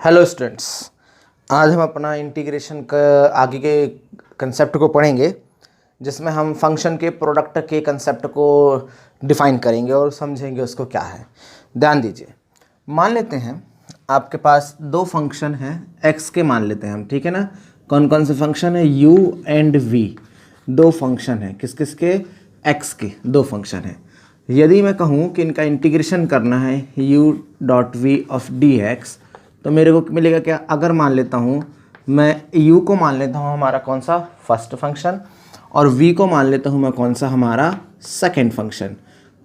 Hello students, आज हम अपना इंटीग्रेशन का आगे के कंसेप्ट को पढ़ेंगे, जिसमें हम फंक्शन के प्रोडक्ट के कंसेप्ट को डिफ़ाइन करेंगे और समझेंगे उसको क्या है। ध्यान दीजिए, मान लेते हैं आपके पास दो फंक्शन हैं x के, मान लेते हैं हम, ठीक है ना। कौन कौन से फंक्शन है? u एंड v, दो फंक्शन हैं। किस किस के? x के दो फंक्शन हैं। यदि मैं कहूँ कि इनका इंटीग्रेशन करना है u dot v of dx, तो मेरे को मिलेगा क्या? अगर मान लेता हूँ मैं u को मान लेता हूँ हमारा कौन सा? फर्स्ट फंक्शन, और v को मान लेता हूँ मैं कौन सा? हमारा सेकंड फंक्शन।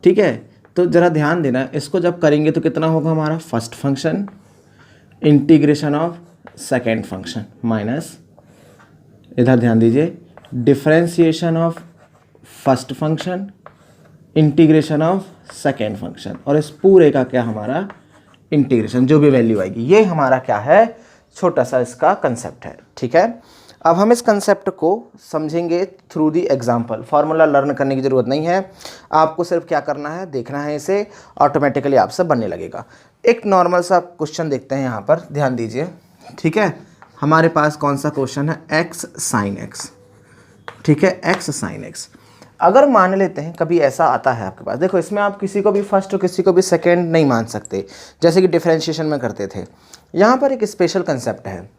ठीक है, तो ज़रा ध्यान देना, इसको जब करेंगे तो कितना होगा हमारा? First function integration of second function minus, इधर ध्यान दीजिए, differentiation of first function integration of second function, और इस पूरे का क्या हमारा? इंटीग्रेशन, जो भी वैल्यू आएगी। ये हमारा क्या है? छोटा सा इसका कंसेप्ट है। ठीक है, अब हम इस कंसेप्ट को समझेंगे through the example. Formula learn करने की ज़रूरत नहीं है, आपको सिर्फ क्या करना है? देखना है, इसे ऑटोमेटिकली आपसे बनने लगेगा। एक नॉर्मल सा क्वेश्चन देखते हैं यहाँ पर, ध्यान दीजिए। ठीक है, हमारे पास कौन सा क्वेश्चन है? X sine x. ठीक है, एक्स साइन एक्स। अगर मान लेते हैं कभी ऐसा आता है आपके पास, देखो इसमें आप किसी को भी फर्स्ट और किसी को भी सेकंड नहीं मान सकते, जैसे कि डिफरेंशिएशन में करते थे। यहाँ पर एक स्पेशल कंसेप्ट है,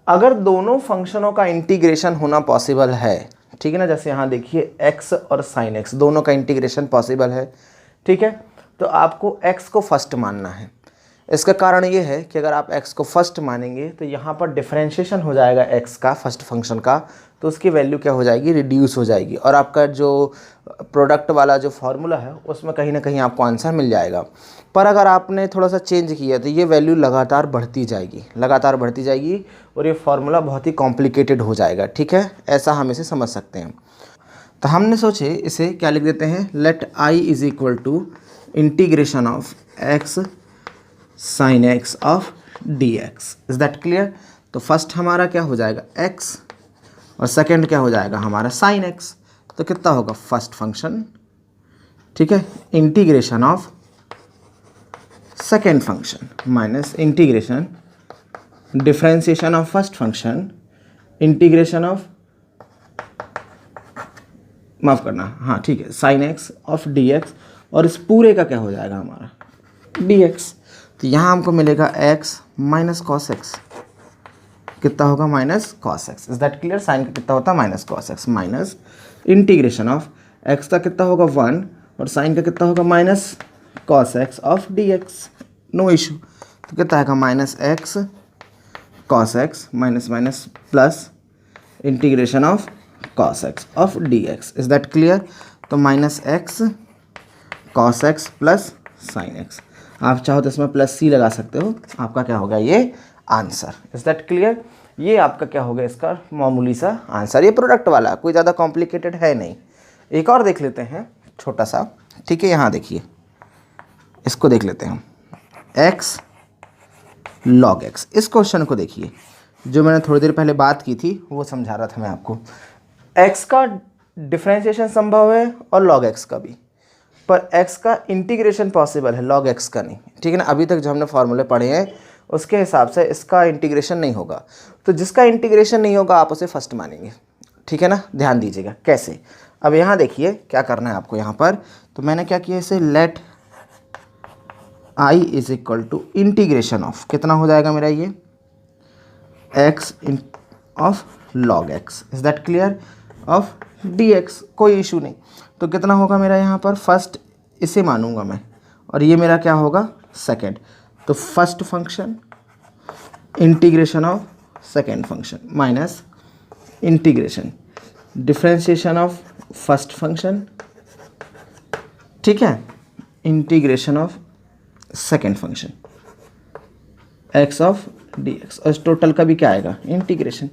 अगर दोनों फंक्शनों का इंटीग्रेशन होना पॉसिबल है, ठीक है ना, जैसे यहाँ देखिए x और साइन x दोनों का इंटीग्रेशन पॉसिबल है, ठीक है, तो आपको x को फर्स्ट मानना है। इसका कारण ये है कि अगर आप x को फर्स्ट मानेंगे तो यहाँ पर डिफरेंशिएशन हो जाएगा x का, फर्स्ट फंक्शन का, तो उसकी वैल्यू क्या हो जाएगी? रिड्यूस हो जाएगी, और आपका जो प्रोडक्ट वाला जो फार्मूला है उसमें कहीं ना कहीं आपको आंसर मिल जाएगा। पर अगर आपने थोड़ा सा चेंज किया तो ये वैल्यू लगातार बढ़ती जाएगी, लगातार बढ़ती जाएगी, और ये फार्मूला बहुत ही कॉम्प्लिकेटेड हो जाएगा। ठीक है, ऐसा हम इसे समझ सकते हैं। तो हमने सोचे इसे क्या लिख देते हैं? Let i is equal to integration of x sine x of dx। Is that clear? तो फर्स्ट हमारा क्या हो जाएगा? x, और सेकंड क्या हो जाएगा हमारा? Sine x। तो कितना होगा? फर्स्ट फंक्शन, ठीक है, integration of second function minus integration differentiation of first function integration of, माफ़ करना, हाँ ठीक है, साइन x ऑफ dx, और इस पूरे का क्या हो जाएगा हमारा? dx। तो यहाँ हमको मिलेगा x माइनस कॉस एक्स। कितना होगा? Minus cos x. Is that clear? Sine का कितना होता है? Minus cos x, minus integration of x का कितना होगा? 1, और साइन का कितना होगा? Minus cos x of dx। No issue. तो कितना आएगा? Minus x cos x minus minus plus integration of cos x of dx। Is that clear? तो minus x cos x plus sine x, आप चाहो तो इसमें प्लस सी लगा सकते हो, आपका क्या होगा? ये आंसर। Is that clear? ये आपका क्या होगा? इसका मामूली सा आंसर, ये प्रोडक्ट वाला, कोई ज़्यादा कॉम्प्लिकेटेड है नहीं। एक और देख लेते हैं छोटा सा, ठीक है, यहाँ देखिए, इसको देख लेते हैं, x log x। इस क्वेश्चन को देखिए, जो मैंने थोड़ी देर पहले बात की थी वो समझा रहा था मैं आपको। x का डिफरेंशिएशन संभव है और log x का भी, पर x का इंटीग्रेशन पॉसिबल है, log x का नहीं। ठीक है ना, अभी तक जो हमने फार्मूले पढ़े हैं उसके हिसाब से इसका इंटीग्रेशन नहीं होगा। तो जिसका इंटीग्रेशन नहीं होगा आप उसे फर्स्ट मानेंगे। ठीक है ना, ध्यान दीजिएगा कैसे। अब यहाँ देखिए क्या करना है आपको यहाँ पर, तो मैंने क्या किया, इसे let i is equal to integration of, कितना हो जाएगा मेरा ये? x of log x। Is that clear? Of dx। कोई इशू नहीं। तो कितना होगा मेरा यहाँ पर? फर्स्ट इसे मानूंगा मैं, और ये मेरा क्या होगा? सेकंड। तो first function integration of second function minus integration differentiation of first function, ठीक है, integration of second function x of dx, और इस टोटल का भी क्या आएगा? इंटीग्रेशन।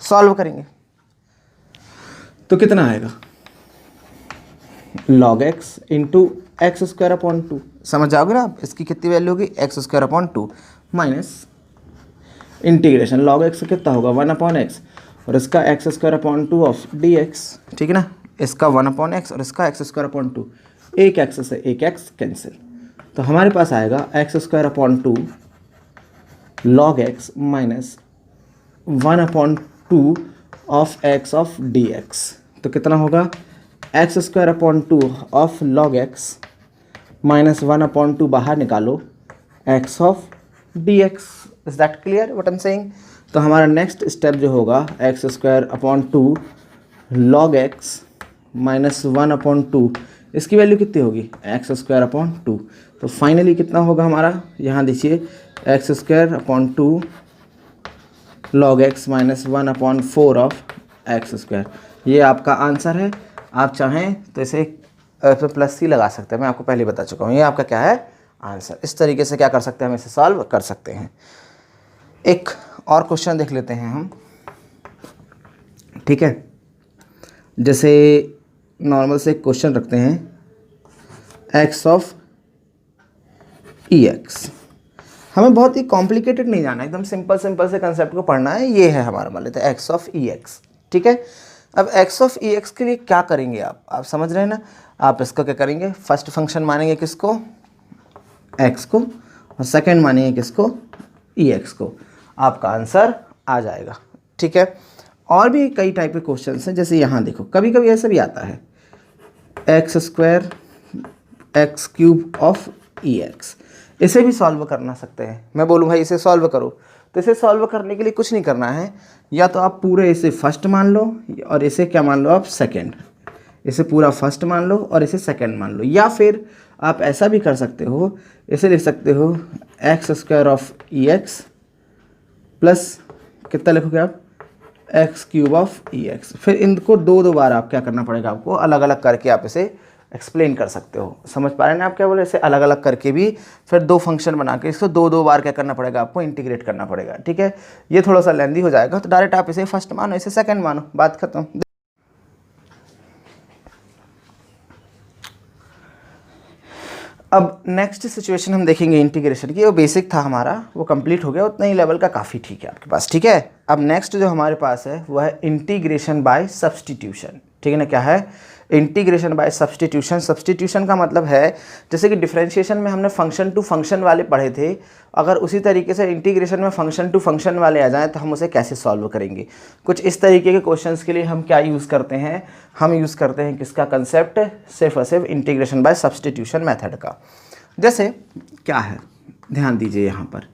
सॉल्व करेंगे तो कितना आएगा? log x into x square upon 2। समझ जाओगे ना आप, इसकी कितनी वैल्यू होगी? X square upon 2 minus integration log x कितना होगा? 1 अपॉन एक्स, और इसका x square upon 2 of dx। ठीक है ना, इसका 1 अपॉन एक्स और इसका एक्स स्क्वायर अपॉन 2, एक एक्स से एक एक्स कैंसिल, तो हमारे पास आएगा x square upon 2 log x minus 1/2 of x of dx। तो कितना होगा x² of log x minus 1/2 बाहर निकालो x of dx। Is that clear what I am saying? तो हमारा नेक्स्ट स्टेप जो होगा x² log x माइनस 1/2, इसकी वैल्यू कितनी होगी x²/2। तो फाइनली कितना होगा हमारा, यहाँ देखिए x² log x minus 1/4 of x²। ये आपका आंसर है। आप चाहें तो इसे प्लस सी लगा सकते हैं, मैं आपको पहले बता चुका हूँ। ये आपका क्या है आंसर। इस तरीके से क्या कर सकते हैं, हम इसे सॉल्व कर सकते हैं। एक और क्वेश्चन देख लेते हैं हम, ठीक है। जैसे नॉर्मल से एक क्वेश्चन रखते हैं x ऑफ ex। हमें बहुत ही कॉम्प्लिकेटेड नहीं जाना, एकदम सिंपल से कंसेप्ट को पढ़ना है। ये है हमारा, मान लेते हैं x ऑफ ex, ठीक है। अब x ऑफ ex के लिए क्या करेंगे आप समझ रहे हैं ना। आप इसको क्या करेंगे, फर्स्ट फंक्शन मानेंगे किसको, x को, और सेकंड मानेंगे किसको, ex को। आपका आंसर आ जाएगा, ठीक है। और भी कई टाइप के क्वेश्चन हैं, जैसे यहाँ देखो, कभी कभी ऐसा भी आता है x² x³ ऑफ ex। इसे भी सॉल्व करना सकते हैं। मैं बोलूँ भाई इसे सॉल्व करो, तो इसे सॉल्व करने के लिए कुछ नहीं करना है। या तो आप पूरे इसे फर्स्ट मान लो और इसे क्या मान लो आप सेकंड। इसे पूरा फर्स्ट मान लो और इसे सेकंड मान लो। या फिर आप ऐसा भी कर सकते हो, इसे लिख सकते हो x² ऑफ ex प्लस कितना लिखोगे आप x³ ऑफ ex। फिर इनको दो बार आप क्या करना पड़ेगा, आपको अलग अलग करके आप इसे एक्सप्लेन कर सकते हो। समझ पा रहे हैं आप क्या बोले, इसे अलग अलग करके भी फिर दो फंक्शन बना के इसको दो बार क्या करना पड़ेगा, आपको इंटीग्रेट करना पड़ेगा, ठीक है। ये थोड़ा सा लेंदी हो जाएगा, तो डायरेक्ट आप इसे फर्स्ट मानो, इसे सेकंड मानो, बात खत्म। अब नेक्स्ट सिचुएशन हम देखेंगे इंटीग्रेशन की। वो बेसिक था हमारा, वो कंप्लीट हो गया, उतना ही लेवल का काफ़ी ठीक है आपके पास, ठीक है। अब नेक्स्ट जो हमारे पास है वो है इंटीग्रेशन बाय सब्सटीट्यूशन, ठीक है ना। क्या है इंटीग्रेशन बाय सब्सटीट्यूशन। सब्सटीट्यूशन का मतलब है जैसे कि डिफरेंशिएशन में हमने फंक्शन टू फंक्शन वाले पढ़े थे, अगर उसी तरीके से इंटीग्रेशन में फंक्शन टू फंक्शन वाले आ जाएँ तो हम उसे कैसे सॉल्व करेंगे। कुछ इस तरीके के क्वेश्चंस के लिए हम क्या यूज़ करते हैं, हम यूज़ करते हैं किसका कंसेप्ट, सिर्फ और सिर्फ इंटीग्रेशन बाय सब्सटीट्यूशन मेथड का। जैसे क्या है, ध्यान दीजिए यहाँ पर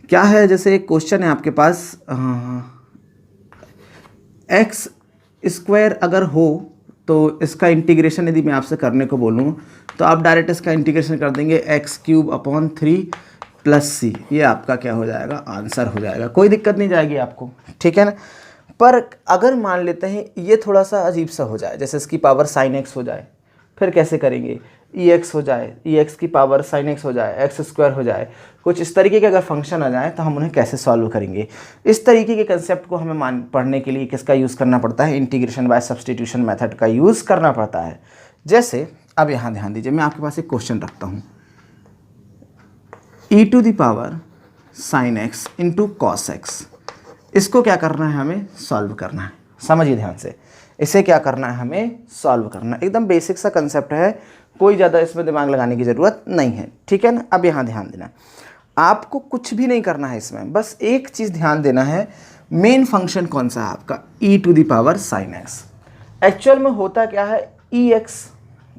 क्या है। जैसे एक क्वेश्चन है आपके पास, x² अगर हो तो इसका इंटीग्रेशन यदि मैं आपसे करने को बोलूँ तो आप डायरेक्ट इसका इंटीग्रेशन कर देंगे x³ प्लस c। ये आपका क्या हो जाएगा, आंसर हो जाएगा, कोई दिक्कत नहीं जाएगी आपको, ठीक है ना। पर अगर मान लेते हैं ये थोड़ा सा अजीब सा हो जाए, जैसे इसकी पावर sin x हो जाए, फिर कैसे करेंगे, ex हो जाए, ex की पावर sin x हो जाए, x² हो जाए, कुछ इस तरीके के अगर फंक्शन आ जाए तो हम उन्हें कैसे सॉल्व करेंगे। इस तरीके के कंसेप्ट को हमें पढ़ने के लिए किसका यूज़ करना पड़ता है, इंटीग्रेशन बाय सब्सटीट्यूशन मेथड का यूज़ करना पड़ता है। जैसे अब यहाँ ध्यान दीजिए, मैं आपके पास एक क्वेश्चन रखता हूँ, e⁻ sin x into cos x। इसको क्या करना है, हमें सॉल्व करना है। समझिए ध्यान से, इसे क्या करना है, हमें सॉल्व करना है। एकदम बेसिक सा कंसेप्ट है, कोई ज़्यादा इसमें दिमाग लगाने की ज़रूरत नहीं है, ठीक है ना। अब यहाँ ध्यान देना, आपको कुछ भी नहीं करना है इसमें, बस एक चीज़ ध्यान देना है, मेन फंक्शन कौन सा है आपका, e⁻ sin x। एक्चुअल में होता क्या है, ex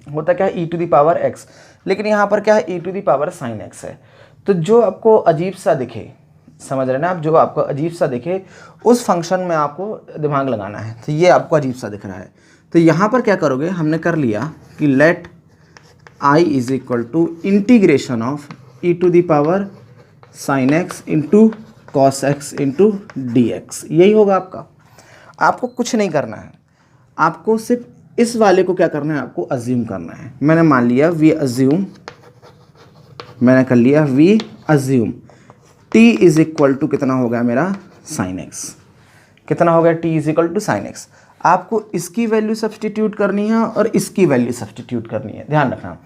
होता क्या है, e⁻x, लेकिन यहाँ पर क्या है, e⁻ sin x है। तो जो आपको अजीब सा दिखे, समझ रहे ना आप, जो आपको अजीब सा दिखे उस फंक्शन में आपको दिमाग लगाना है। तो ये आपको अजीब सा दिख रहा है, तो यहाँ पर क्या करोगे, हमने कर लिया कि let I is equal to integration of e⁻ sin x into cos x into dx। यही होगा आपका। आपको कुछ नहीं करना है, आपको सिर्फ इस वाले को क्या करना है, आपको अज्यूम करना है। मैंने मान लिया वी अज्यूम, मैंने कर लिया we assume t is equal to कितना हो गया मेरा sin x, कितना हो गया t is equal to sin x। आपको इसकी वैल्यू सब्सटीट्यूट करनी है और इसकी वैल्यू सब्सटीट्यूट करनी है। ध्यान रखना,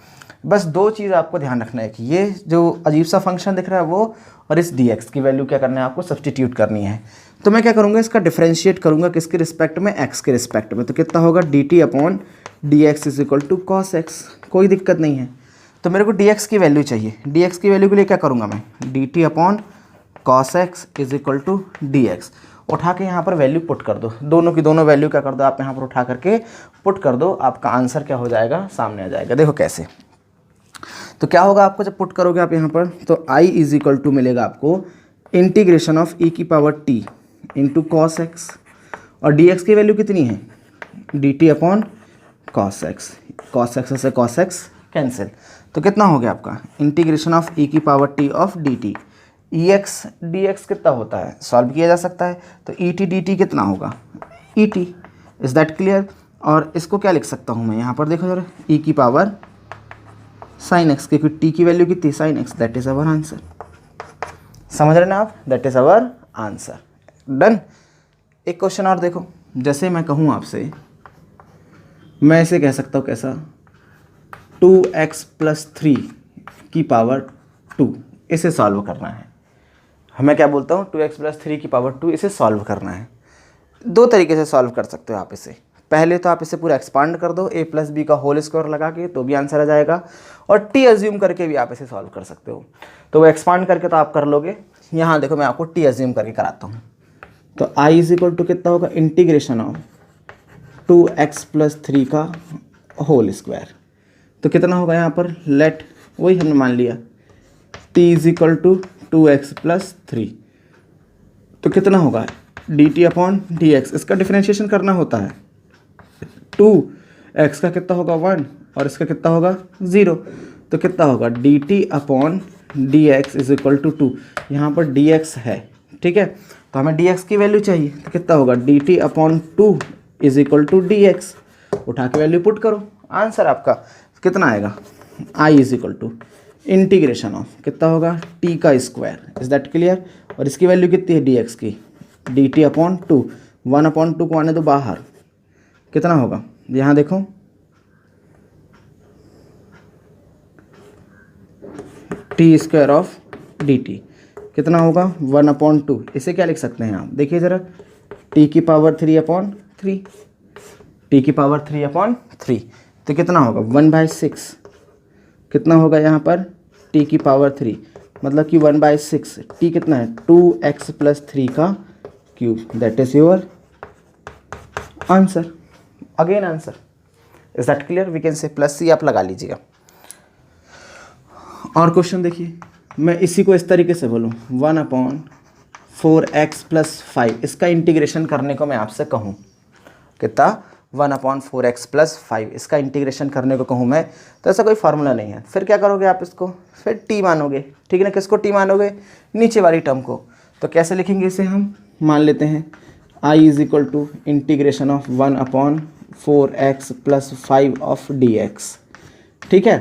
बस दो चीज़ आपको ध्यान रखना है कि ये जो अजीब सा फंक्शन दिख रहा है वो, और इस dx की वैल्यू क्या करना है, आपको सब्सटीट्यूट करनी है। तो मैं क्या करूँगा, इसका डिफरेंशिएट करूँगा किसके रिस्पेक्ट में, x के रिस्पेक्ट में। तो कितना होगा, dt/dx is equal to cos x। कोई दिक्कत नहीं है। तो मेरे को dx की वैल्यू चाहिए, dx की वैल्यू के लिए क्या करूँगा मैं, dt/cos cos x is equal to d x. उठा के यहाँ पर वैल्यू पुट कर दो, दोनों की दोनों वैल्यू क्या कर दो आप यहाँ पर उठा करके पुट कर दो, आपका आंसर क्या हो जाएगा, सामने आ जाएगा। देखो कैसे, तो क्या होगा आपको जब पुट करोगे आप यहाँ पर, तो i इज इक्वल टू मिलेगा आपको इंटीग्रेशन ऑफ e की power t into cos x, और dx की वैल्यू कितनी है, dt upon cos x. Cos x से कॉस एक्स कैंसिल, तो कितना हो गया आपका इंटीग्रेशन ऑफ e की power t of dt। ex dx कितना होता है, सॉल्व किया जा सकता है, तो et dt कितना होगा, et। Is that clear. और इसको क्या लिख सकता हूँ मैं यहाँ पर, देखो जरा, e की पावर साइन एक्स, क्योंकि t की वैल्यू कितनी, sine x, that is our answer. समझ रहे ना आप, that is our answer. Done. एक क्वेश्चन और देखो, जैसे मैं कहूँ आपसे, मैं इसे कह सकता हूँ कैसा, 2x प्लस 3 की पावर 2, इसे सॉल्व करना है। मैं क्या बोलता हूँ, 2x प्लस 3 की पावर 2, इसे सॉल्व करना है। दो तरीके से सॉल्व कर सकते हो आप इसे। पहले तो आप इसे पूरा एक्सपांड कर दो, a प्लस बी का होल स्क्वायर लगा के, तो भी आंसर आ जाएगा, और t अज्यूम करके भी आप इसे सॉल्व कर सकते हो। तो वो एक्सपांड करके तो आप कर लोगे, यहाँ देखो मैं आपको t अज्यूम करके कराता हूँ। तो i इज इक्वल टू कितना होगा, इंटीग्रेशन ऑफ 2x प्लस 3 का होल स्क्वायर। तो कितना होगा यहाँ पर, लेट, वही हमने मान लिया, t is equal to 2x plus 3, तो कितना होगा dt अपॉन dx। इसका डिफरेंशिएशन करना होता है, 2x का कितना होगा 1 और इसका कितना होगा 0, तो कितना होगा dt upon dx is equal to 2। यहाँ पर dx है, ठीक है, तो हमें dx की वैल्यू चाहिए, तो कितना होगा dt upon 2 is equal to dx। उठा के वैल्यू पुट करो, आंसर आपका कितना आएगा, i is equal to integration of कितना होगा t का स्क्वायर। Is that clear. और इसकी वैल्यू कितनी है dx की, dt अपॉन 2, 1 अपॉन 2 को आने दो बाहर, कितना होगा, यहाँ देखो टी स्क्वायर ऑफ dt कितना होगा 1 अपॉन 2। इसे क्या लिख सकते हैं आप, देखिए ज़रा, t की पावर 3 अपॉन 3, t की पावर 3 अपॉन 3, तो कितना होगा 1/6, कितना होगा यहाँ पर t की पावर 3, मतलब कि 1/6, t कितना है 2x प्लस 3 का cube, that is your answer. Again answer. Is that clear. We can say plus c आप लगा लीजिएगा। और क्वेश्चन देखिए, मैं इसी को इस तरीके से बोलूँ, 1/4x प्लस 5, इसका इंटीग्रेशन करने को मैं आपसे कहूँ, कितना 1/4x प्लस 5, इसका इंटीग्रेशन करने को कहूँ मैं, तो ऐसा कोई फार्मूला नहीं है। फिर क्या करोगे आप इसको, फिर t मानोगे, ठीक है ना। किसको t मानोगे, नीचे वाली टर्म को। तो कैसे लिखेंगे इसे, हम मान लेते हैं i is equal to integration of 1/4x plus 5 of dx, ठीक है।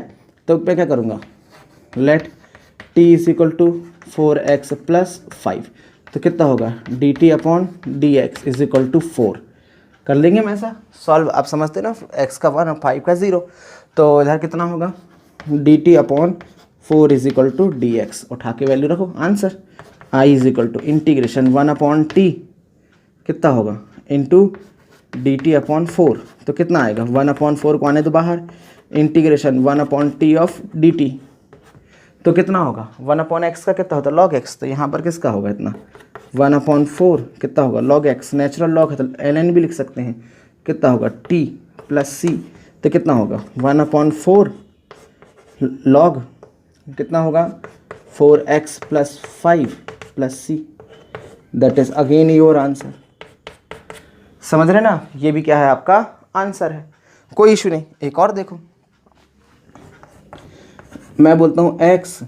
तो मैं क्या करूँगा, let t is equal to 4x plus 5, तो कितना होगा dt upon dx is equal to 4। कर लेंगे हम ऐसा सॉल्व, आप समझते ना, x का 1 और 5 का 0, तो इधर कितना होगा dt upon 4 is equal to dx। उठा के वैल्यू रखो, answer i is equal to integration 1/t कितना होगा इंटू dt अपॉन 4, तो कितना आएगा 1/4 को आने तो बाहर, इंटीग्रेशन 1/t ऑफ dt, तो कितना होगा 1/x का कितना होता है log x, तो यहाँ पर किसका होगा इतना 1/4 कितना होगा log x, नेचुरल लॉग है तो ln भी लिख सकते हैं, कितना होगा t प्लस c, तो कितना होगा 1/4 log कितना होगा 4x plus 5 plus c, that is again your answer. समझ रहे ना, ये भी क्या है आपका आंसर है, कोई इशू नहीं। एक और देखो, मैं बोलता हूँ x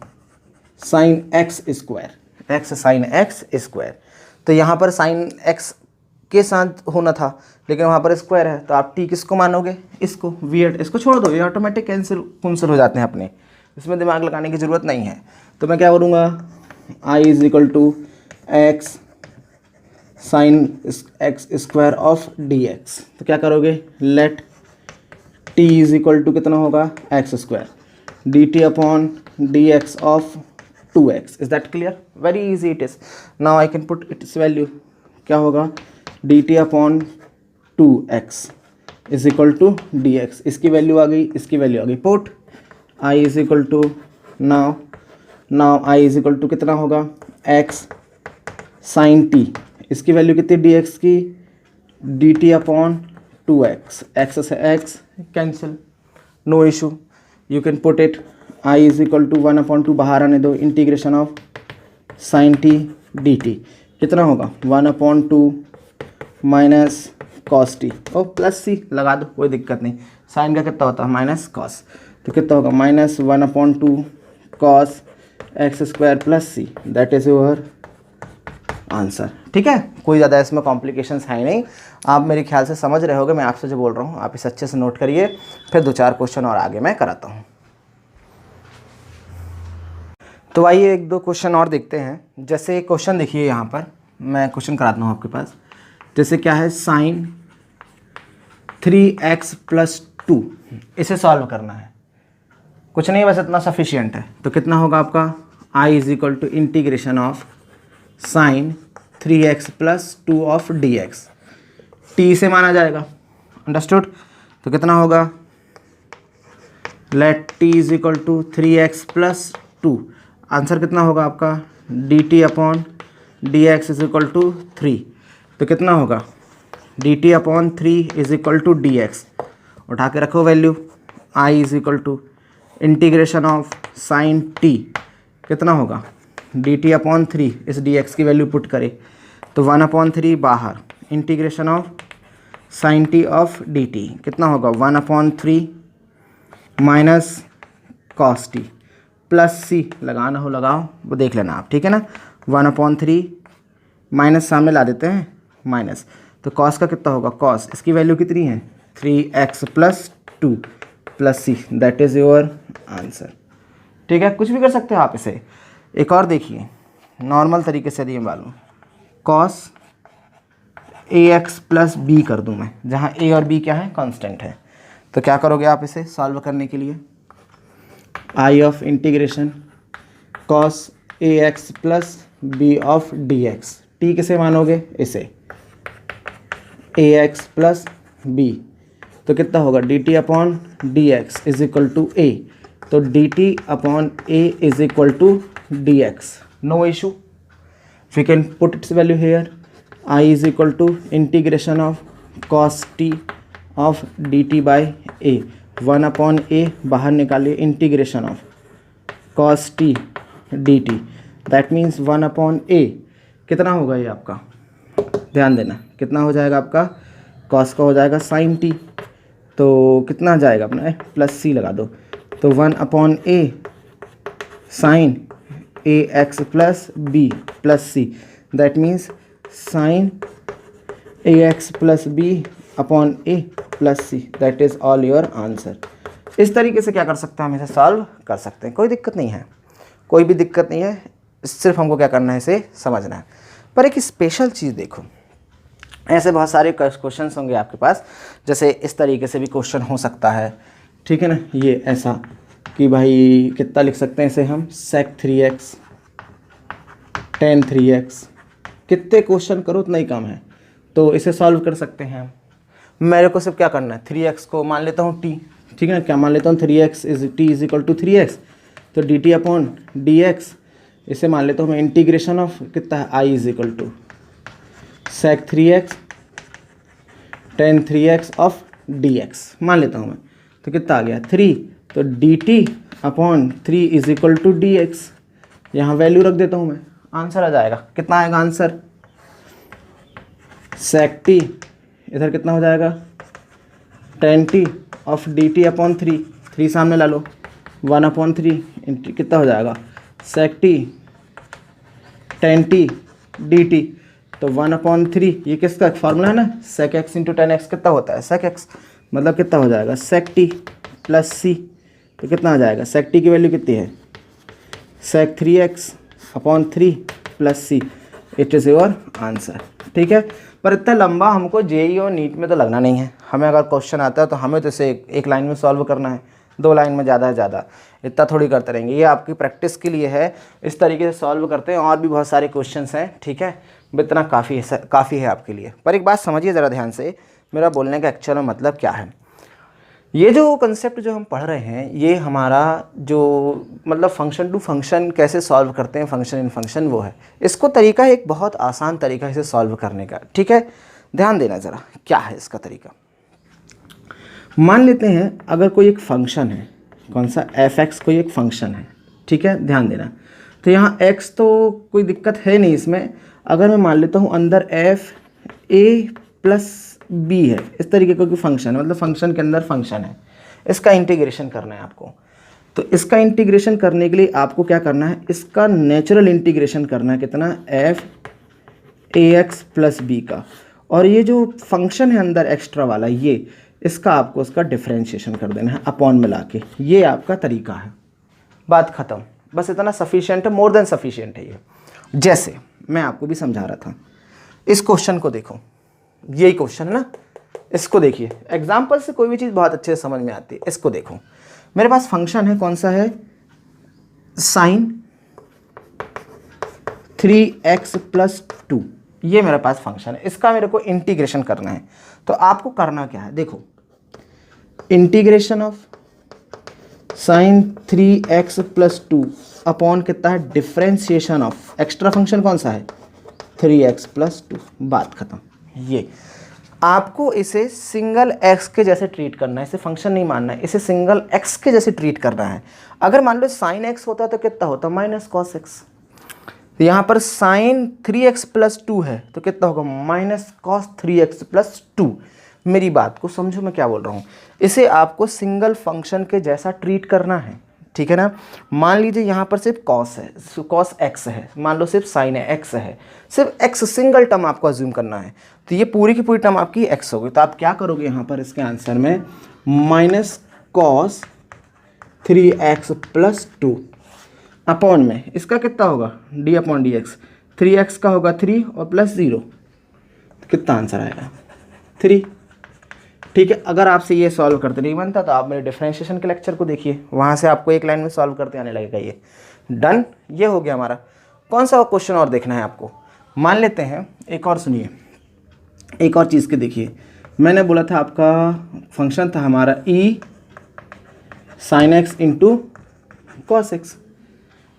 sine x square, x sine x square, तो यहाँ पर साइन x के साथ होना था, लेकिन वहाँ पर स्क्वायर है, तो आप t किसको मानोगे, इसको, वियर्ड, इसको छोड़ दो, ये ऑटोमेटिक कैंसिल हो जाते हैं अपने, इसमें दिमाग लगाने की ज़रूरत नहीं है। तो मैं क्या करूँगा, i is equal to x sine x square of dx, तो क्या करोगे, let t is equal to कितना होगा x square dt upon dx of 2x। Is that clear, very easy it is. Now I can put its value, क्या होगा dt upon 2x is equal to dx, इसकी value आ गई, इसकी value आ गई, put i is equal to now i is equal to कितना होगा x साइन टी, इसकी वैल्यू कितनी डी एक्स की, d t upon 2x, x से x cancel, no issue, you can put it I is equal to 1/2 बाहर आने दो, integration of sine t d t कितना होगा 1/2 माइनस कॉस टी, ओ प्लस सी लगा दो कोई दिक्कत नहीं, साइन का कितना होता है माइनस कॉस, तो कितना होगा -1/2 cos x square plus C, that is your answer. ठीक है, कोई ज़्यादा इसमें कॉम्प्लिकेशंस है नहीं, आप मेरे ख्याल से समझ रहे होगे मैं आपसे जो बोल रहा हूँ, आप इसे अच्छे से नोट करिए, फिर 2-4 क्वेश्चन और आगे मैं कराता हूँ। तो आइए 1-2 क्वेश्चन और देखते हैं। जैसे क्वेश्चन देखिए यहाँ पर, मैं क्वेश्चन कराता हूँ आपके पास। जैसे क्या है, साइन 3x + 2, इसे सॉल्व करना है, कुछ नहीं बस इतना सफिशियंट है। तो कितना होगा आपका I = integration of sign 3x + 2 of dx, t से माना जाएगा, अंडरस्टूड। तो कितना होगा, लेट t = 3x + 2, आंसर कितना होगा आपका dt अपॉन dx = 3, तो कितना होगा dt अपॉन 3 = dx, उठा के रखो value, I = integration of sign t, कितना होगा dt अपॉन 3, इस dx की वैल्यू पुट करें तो 1/3 बाहर, integration of sign t of dt कितना होगा 1/3 माइनस कॉस टी प्लस सी, लगाना हो लगाओ, वो देख लेना आप, ठीक है ना। 1/3 माइनस सामने ला देते हैं माइनस, तो कॉस का कितना होगा, कॉस इसकी वैल्यू कितनी है 3x + 2 plus C, that is your answer. ठीक है, कुछ भी कर सकते हो आप इसे। एक और देखिए, नॉर्मल तरीके से दिए मालूम, कॉस ax + b कर दूं मैं, जहाँ a और b क्या है, कांस्टेंट है। तो क्या करोगे आप इसे सॉल्व करने के लिए, I of integration cos ax + b of dx, t किसे मानोगे, इसे ax + b, तो कितना होगा dt अपॉन dx = a, तो dt upon a = dx, no issue, we can put its value here, I = integration of cos t of dt by a, 1/a बाहर निकालिए, integration of cos t dt, that means 1/a, कितना होगा ये आपका, ध्यान देना कितना हो जाएगा आपका, cos का हो जाएगा sin t, तो कितना जाएगा अपना प्लस c लगा दो, तो 1/a sin ax + b plus c, that means sin ax + b upon a plus c, that is all your answer. इस तरीके से क्या कर सकते हैं, हम इसे सॉल्व कर सकते हैं, कोई दिक्कत नहीं है, कोई भी दिक्कत नहीं है, सिर्फ हमको क्या करना है, इसे समझना है। पर एक स्पेशल चीज़ देखो, ऐसे बहुत सारे क्वेश्चन होंगे आपके पास, जैसे इस तरीके से भी क्वेश्चन हो सकता है, ठीक है ना, ये ऐसा कि भाई कितना लिख सकते हैं इसे हम, sec 3x tan 3x, कितने क्वेश्चन करो उतना ही कम है, तो इसे सॉल्व कर सकते हैं हम। मेरे को सिर्फ क्या करना है, 3x को मान लेता हूँ t, ठीक है ना, क्या मान लेता हूँ 3x = 3x, तो dt अपॉन dx, इसे मान लेता हूँ मैं इंटीग्रेशन ऑफ कितना है, I = sec 3x tan 3x of dx मान लेता हूँ मैं, तो कितना आ गया 3, तो dt अपॉन 3 = dx, यहाँ वैल्यू रख देता हूँ मैं, आंसर आ जाएगा, कितना आएगा आंसर, sec t, इधर कितना हो जाएगा tan t of dt upon 3 सामने ला लो, 1/3 कितना हो जाएगा sec t tan t dt, तो 1/3, ये किसका फार्मूला है ना, sec x × tan x कितना होता है, sec x, मतलब कितना हो जाएगा sec t प्लस c, तो कितना आ जाएगा, sec t की वैल्यू कितनी है, sec 3x upon 3 plus c, it is your answer. ठीक है, पर इतना लंबा हमको जेई और नीट में तो लगना नहीं है, हमें अगर क्वेश्चन आता है तो हमें तो इसे एक लाइन में सॉल्व करना है, 2 लाइन में ज़्यादा है ज़्यादा, इतना थोड़ी करते रहेंगे, ये आपकी प्रैक्टिस के लिए है, इस तरीके से सॉल्व करते हैं, और भी बहुत सारे क्वेश्चंस हैं, ठीक है, इतना काफ़ी है आपके लिए। पर एक बात समझिए ज़रा ध्यान से, मेरा बोलने का एक्चुअल में मतलब क्या है। ये जो कंसेप्ट जो हम पढ़ रहे हैं ये हमारा जो मतलब फंक्शन टू फंक्शन कैसे सॉल्व करते हैं, फंक्शन इन फंक्शन, वो है। इसको तरीका एक बहुत आसान तरीका है इसे सॉल्व करने का, ठीक है। ध्यान देना ज़रा, क्या है इसका तरीका। मान लेते हैं अगर कोई एक फंक्शन है, कौन सा, f(x) कोई एक फंक्शन है, ठीक है, ध्यान देना। तो यहाँ x तो कोई दिक्कत है नहीं इसमें। अगर मैं मान लेता हूँ अंदर f(a+b) है, इस तरीके का कोई फंक्शन है, मतलब फंक्शन के अंदर फंक्शन है, इसका इंटीग्रेशन करना है आपको। तो इसका इंटीग्रेशन करने के लिए आपको क्या करना है, इसका नेचुरल इंटीग्रेशन करना है, कितना, f(ax+b) का। और ये जो फंक्शन है अंदर एक्स्ट्रा वाला, ये इसका आपको उसका डिफरेंशिएशन कर देना है अपॉन में लाके। ये आपका तरीका है, बात ख़त्म। बस इतना सफिशिएंट है, मोर देन सफिशिएंट है ये। जैसे मैं आपको भी समझा रहा था, इस क्वेश्चन को देखो, यही क्वेश्चन है ना, इसको देखिए। एग्जाम्पल से कोई भी चीज़ बहुत अच्छे से समझ में आती है। इसको देखो, मेरे पास फंक्शन है, कौन सा है, sin 3x+2, ये मेरे पास फंक्शन है, इसका मेरे को इंटीग्रेशन करना है। तो आपको करना क्या है, देखो, integration of sin 3x+2 upon कितना है, डिफरेंशिएशन ऑफ एक्स्ट्रा फंक्शन कौन सा है, 3x+2, बात खत्म। ये आपको इसे सिंगल x के जैसे ट्रीट करना है, इसे फंक्शन नहीं मानना है, इसे सिंगल x के जैसे ट्रीट करना है। अगर मान लो sin x होता तो कितना होता, -cos x। तो यहाँ पर sin 3x+2 है तो कितना होगा, -cos 3x+2। मेरी बात को समझो, मैं क्या बोल रहा हूँ। इसे आपको सिंगल फंक्शन के जैसा ट्रीट करना है, ठीक है ना। मान लीजिए यहाँ पर सिर्फ cos है, cos x है, मान लो सिर्फ sin है, x है, सिर्फ x सिंगल टर्म आपको अज्यूम करना है। तो ये पूरी की पूरी टर्म आपकी x होगी। तो आप क्या करोगे यहाँ पर इसके आंसर में, -cos 3x+2 अपॉन में इसका कितना होगा, d/dx, 3x का होगा 3 और +0, तो कितना आंसर आएगा, 3, ठीक है। अगर आपसे ये सॉल्व करते नहीं बनता तो आप मेरे डिफरेंशिएशन के लेक्चर को देखिए, वहाँ से आपको एक लाइन में सॉल्व करते आने लगेगा। ये डन, ये हो गया हमारा। कौन सा क्वेश्चन और देखना है आपको, मान लेते हैं एक और, सुनिए एक और चीज़ के देखिए। मैंने बोला था आपका फंक्शन था हमारा e sin x into cos x,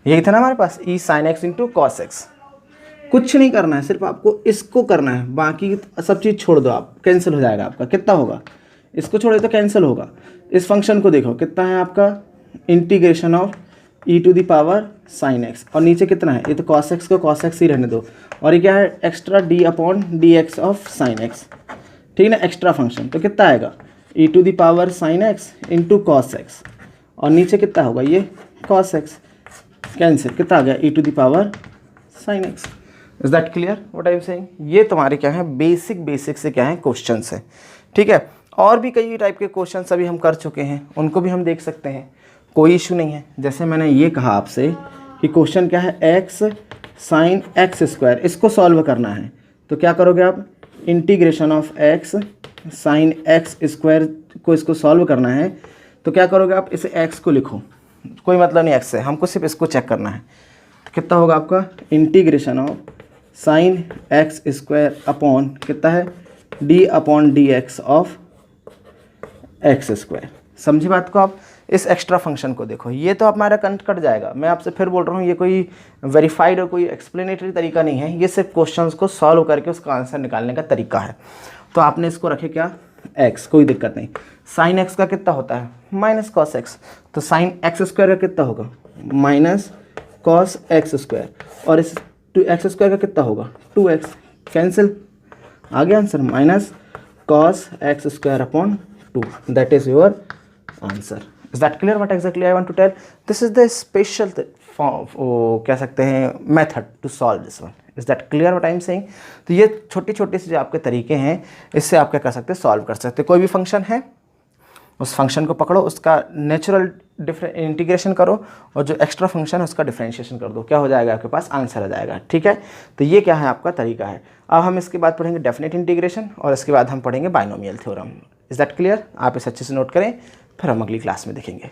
यही था ना हमारे पास, e sin x into cos x। कुछ नहीं करना है, सिर्फ आपको इसको करना है, बाकी सब चीज़ छोड़ दो आप, कैंसिल हो जाएगा आपका। कितना होगा, इसको छोड़े तो कैंसिल होगा। इस फंक्शन को देखो, कितना है आपका, इंटीग्रेशन ऑफ e⁻sin x, और नीचे कितना है, ये तो cos x को cos x ही रहने दो, और ये क्या है, extra d/dx of sin x, ठीक है ना, एक्स्ट्रा फंक्शन। तो कितना आएगा, e⁻sin x into cos x, और नीचे कितना होगा, ये cos x, कैंसिल, कितना आ गया, e⁻sin x। Is that clear what I am saying. ये तुम्हारे क्या है, बेसिक से क्या है, क्वेश्चंस है, ठीक है। और भी कई टाइप के क्वेश्चंस अभी हम कर चुके हैं, उनको भी हम देख सकते हैं, कोई इशू नहीं है। जैसे मैंने ये कहा आपसे कि क्वेश्चन क्या है, x sin x², इसको सॉल्व करना है। तो क्या करोगे आप, integration of x sin x² को इसको सॉल्व करना है। तो क्या करोगे आप, इसे x को लिखो, कोई मतलब नहीं x से, हमको सिर्फ इसको चेक करना है। तो कितना होगा आपका, integration of sin x² upon कितना है, d/dx ऑफ x²। समझी बात को आप। इस एक्स्ट्रा फंक्शन को देखो, ये तो हमारा कट जाएगा। मैं आपसे फिर बोल रहा हूँ, ये कोई वेरीफाइड और कोई एक्सप्लेनेटरी तरीका नहीं है, ये सिर्फ क्वेश्चंस को सॉल्व करके उसका आंसर निकालने का तरीका है। तो आपने इसको रखे क्या, x, कोई दिक्कत नहीं। sin x का कितना होता है, -cos x, तो sin x² का कितना होगा, -cos x², और इस 2x² का कितना होगा, 2x, कैंसिल, आ गया answer, -cos x² upon 2, that is your answer. Is that clear what exactly I want to tell. This is the special कह सकते हैं method to solve this one. Is that clear what I am saying. तो ये छोटे छोटे से जो आपके तरीके हैं, इससे आप क्या कर सकते हैं, सॉल्व कर सकते हैं। कोई भी फंक्शन है, उस फंक्शन को पकड़ो, उसका नेचुरल इंटीग्रेशन करो, और जो एक्स्ट्रा फंक्शन है उसका डिफरेंशिएशन कर दो, क्या हो जाएगा, आपके पास आंसर आ जाएगा, ठीक है। तो ये क्या है, आपका तरीका है। अब हम इसके बाद पढ़ेंगे डेफिनेट इंटीग्रेशन, और इसके बाद हम पढ़ेंगे binomial theorem. Is that clear. आप इसे अच्छे से नोट करें, फिर हम अगली क्लास में देखेंगे।